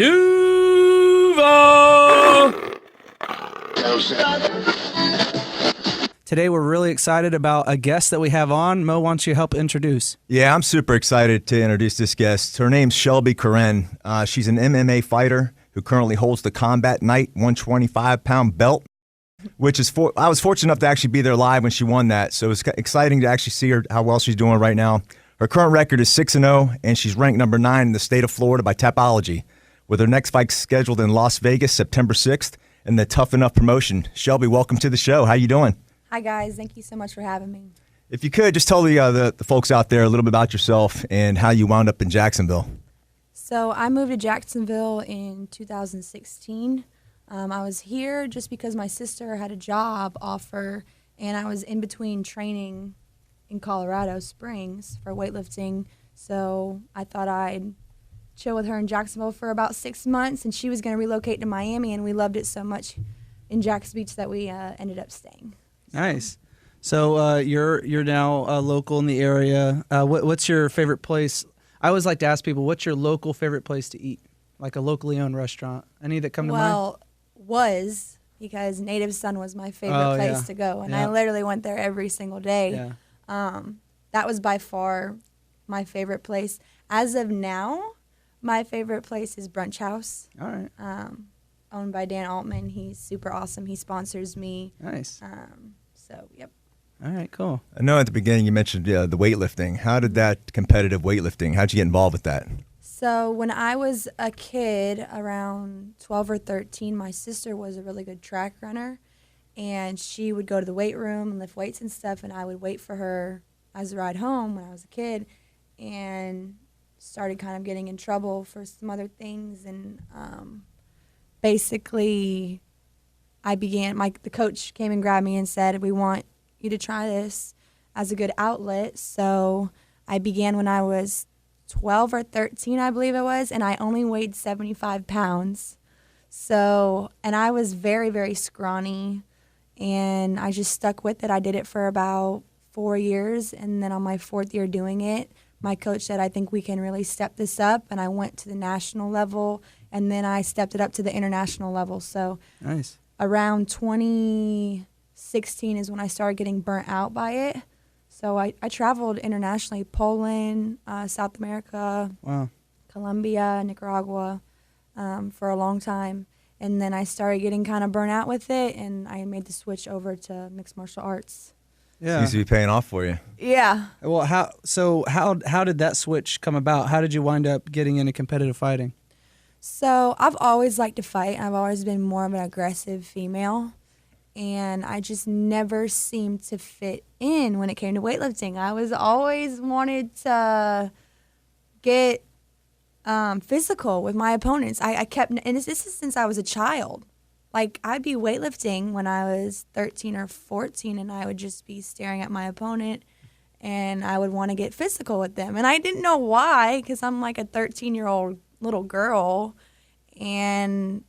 Duval! Today we're really excited about a guest that we have on. Mo, why don't you help introduce? Yeah, I'm super excited to introduce this guest. Her name's Shelby Koren. She's an MMA fighter who currently holds the Combat Night 125-pound belt, which is I was fortunate enough to actually be there live when she won that, so it's exciting to actually see her how well she's doing right now. Her current record is 6-0, and she's ranked number 9 in the state of Florida by Tapology, with her next fight scheduled in Las Vegas September 6th in the Tough Enough promotion. Shelby, welcome to the show. How you doing? Hi, guys. Thank you so much for having me. If you could, just tell the folks out there a little bit about yourself and how you wound up in Jacksonville. So I moved to Jacksonville in 2016. I was here just because my sister had a job offer, and I was in between training in Colorado Springs for weightlifting. So I thought I'd chill with her in Jacksonville for about 6 months, and she was going to relocate to Miami, and we loved it so much in Jax Beach that we ended up staying. Nice. So you're now local in the area. What's your favorite place? I always like to ask people, what's your local favorite place to eat? Like a locally owned restaurant. Any that come to mind? Well, because Native Son was my favorite place to go, and I literally went there every single day. Yeah. That was by far my favorite place. As of now, my favorite place is Brunch House. All right. Owned by Dan Altman. He's super awesome. He sponsors me. Nice. So, yep. All right, cool. I know at the beginning you mentioned the weightlifting. How did that competitive weightlifting, how'd you get involved with that? So when I was a kid, around 12 or 13, my sister was a really good track runner, and she would go to the weight room and lift weights and stuff, and I would wait for her as a ride home when I was a kid, and started kind of getting in trouble for some other things, and basically the coach came and grabbed me and said, we want you to try this as a good outlet. So I began when I was 12 or 13, I believe it was, and I only weighed 75 pounds. So, and I was very, very scrawny, and I just stuck with it. I did it for about 4 years, and then on my 4th year doing it, my coach said, I think we can really step this up, and I went to the national level, and then I stepped it up to the international level. So Nice. Around 2016 is when I started getting burnt out by it. So I traveled internationally, Poland, South America, Wow. Colombia, Nicaragua, for a long time. And then I started getting kind of burnt out with it, and I made the switch over to mixed martial arts. Yeah. Seems to be paying off for you. Yeah. Well, how did that switch come about? How did you wind up getting into competitive fighting? So I've always liked to fight. I've always been more of an aggressive female, and I just never seemed to fit in when it came to weightlifting. I was always wanted to get physical with my opponents. I kept, and this is since I was a child. Like, I'd be weightlifting when I was 13 or 14, and I would just be staring at my opponent, and I would want to get physical with them. And I didn't know why, because I'm like a 13-year-old little girl. And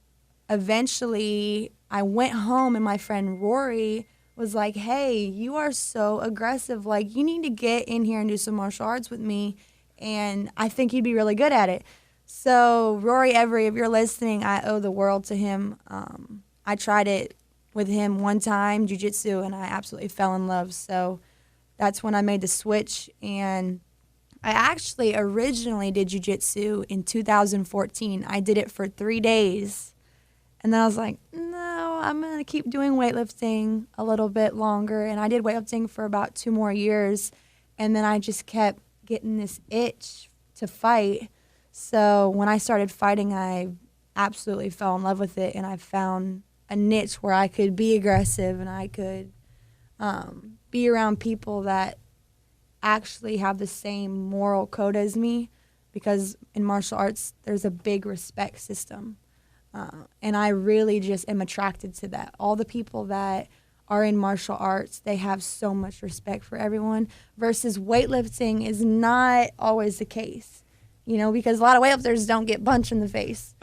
eventually I went home, and my friend Rory was like, hey, you are so aggressive. Like, you need to get in here and do some martial arts with me, and I think you'd be really good at it. So Rory Every, if you're listening, I owe the world to him. I tried it with him one time, jiu-jitsu, and I absolutely fell in love. So that's when I made the switch. And I actually originally did jiu-jitsu in 2014. I did it for 3 days. And then I was like, no, I'm going to keep doing weightlifting a little bit longer. And I did weightlifting for about 2 more years. And then I just kept getting this itch to fight. So when I started fighting, I absolutely fell in love with it, and I found a niche where I could be aggressive and I could be around people that actually have the same moral code as me, because in martial arts, there's a big respect system. And I really just am attracted to that. All the people that are in martial arts, they have so much respect for everyone, versus weightlifting is not always the case. You know, because a lot of weightlifters don't get punched in the face.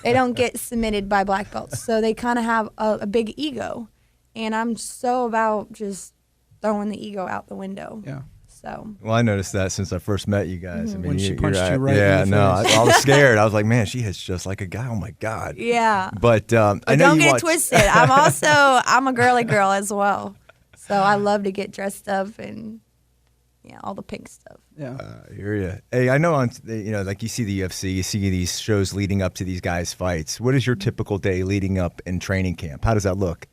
They don't get submitted by black belts. So they kind of have a big ego. And I'm so about just throwing the ego out the window. Yeah. So. Well, I noticed that since I first met you guys. I mean, When she you're punched you at- right in yeah, the no, face. I was scared. I was like, man, she hits just like a guy. Oh my god. Yeah. But I But know don't you get watch. it twisted. I'm a girly girl as well. So I love to get dressed up and all the pink stuff. Yeah. I hear you. Hey, I know like you see the UFC, you see these shows leading up to these guys' fights. What is your typical day leading up in training camp? How does that look?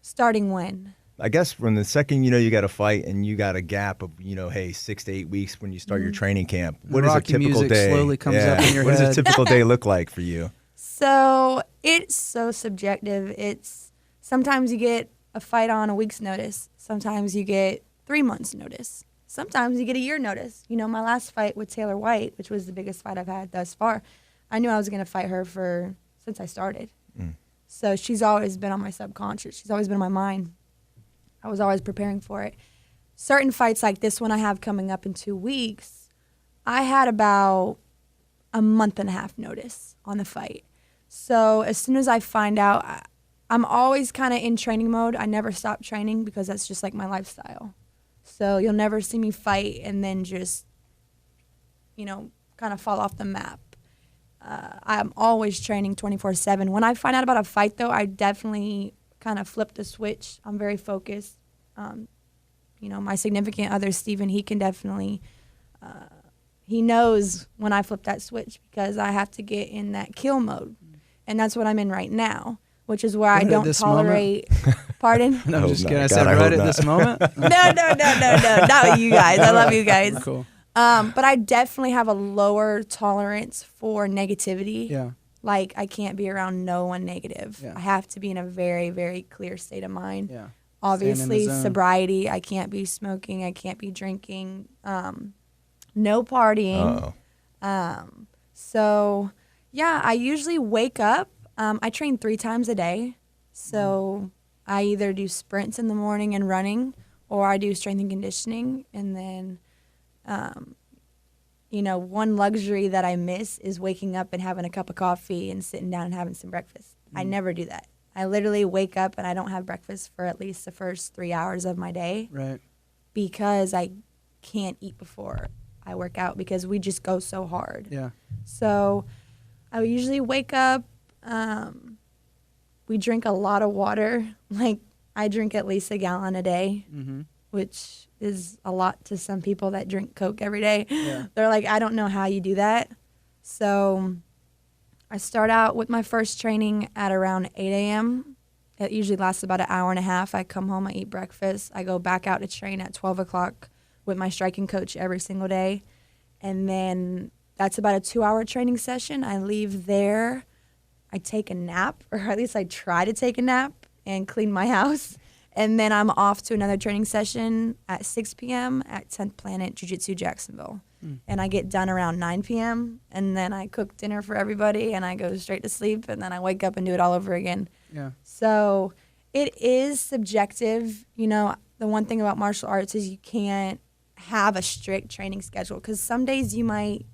Starting when? I guess from the second you got a fight and you got a gap of hey 6 to 8 weeks when you start your training camp. What is a Rocky typical music day? slowly comes up in your What head. does a typical day look like for you? So it's so subjective. It's sometimes you get a fight on a week's notice. Sometimes you get 3 months notice. Sometimes you get a year notice. My last fight with Taylor White, which was the biggest fight I've had thus far, I knew I was going to fight her since I started. So she's always been on my subconscious. She's always been on my mind. I was always preparing for it. Certain fights like this one I have coming up in 2 weeks, I had about a month and a half notice on the fight. So as soon as I find out, I'm always kind of in training mode. I never stop training because that's just like my lifestyle. So you'll never see me fight and then just, kind of fall off the map. I'm always training 24/7. When I find out about a fight, though, I definitely kind of flip the switch. I'm very focused. My significant other, Steven, he can definitely, he knows when I flip that switch because I have to get in that kill mode. And that's what I'm in right now, which is where I Right at don't this tolerate. Pardon? No, I'm hope just not. kidding. I God, said I right hope at this not. moment. No. Not with you guys. I love you guys. Cool. But I definitely have a lower tolerance for negativity. Yeah. Like, I can't be around no one negative. Yeah. I have to be in a very, very clear state of mind. Yeah. Obviously, zone. sobriety. I can't be smoking. I can't be drinking. No partying. So, yeah, I usually wake up. I train 3 times a day. So I either do sprints in the morning and running, or I do strength and conditioning. And then, one luxury that I miss is waking up and having a cup of coffee and sitting down and having some breakfast. I never do that. I literally wake up and I don't have breakfast for at least the first 3 hours of my day. Right. Because I can't eat before I work out because we just go so hard. Yeah. So I usually wake up. We drink a lot of water. Like, I drink at least a gallon a day, which is a lot to some people that drink Coke every day. Yeah. They're like, I don't know how you do that. So I start out with my first training at around 8 a.m. It usually lasts about an hour and a half. I come home, I eat breakfast. I go back out to train at 12 o'clock with my striking coach every single day. And then that's about a 2-hour training session. I leave there. I take a nap, or at least I try to take a nap and clean my house. And then I'm off to another training session at 6 p.m. at 10th Planet Jiu-Jitsu Jacksonville. And I get done around 9 p.m. And then I cook dinner for everybody and I go straight to sleep. And then I wake up and do it all over again. Yeah. So it is subjective. The one thing about martial arts is you can't have a strict training schedule because some days you might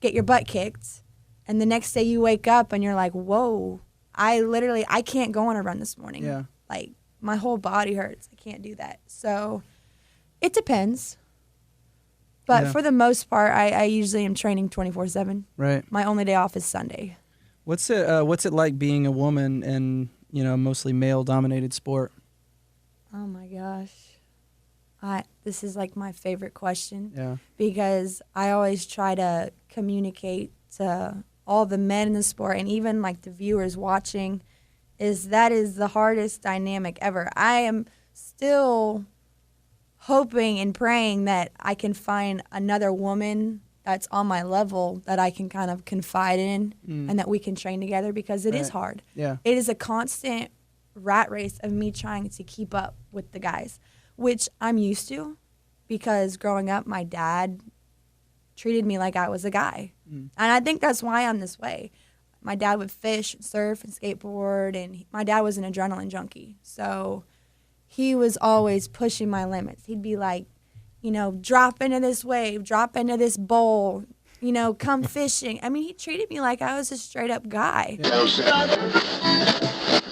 get your butt kicked and the next day you wake up and you're like, whoa, I can't go on a run this morning. Yeah. Like, my whole body hurts. I can't do that. So it depends. But Yeah. for the most part, I usually am training 24/7. Right. My only day off is Sunday. What's it like being a woman in mostly male dominated sport? Oh my gosh. This is like my favorite question. Yeah. Because I always try to communicate to all the men in the sport and even like the viewers watching that is the hardest dynamic ever. I am still hoping and praying that I can find another woman that's on my level that I can kind of confide in and that we can train together because it is Right. hard. Yeah. It is a constant rat race of me trying to keep up with the guys, which I'm used to because growing up, my dad treated me like I was a guy. And I think that's why I'm this way. My dad would fish, surf, and skateboard, and my dad was an adrenaline junkie. So he was always pushing my limits. He'd be like, drop into this wave, drop into this bowl, come fishing. I mean, he treated me like I was a straight up guy.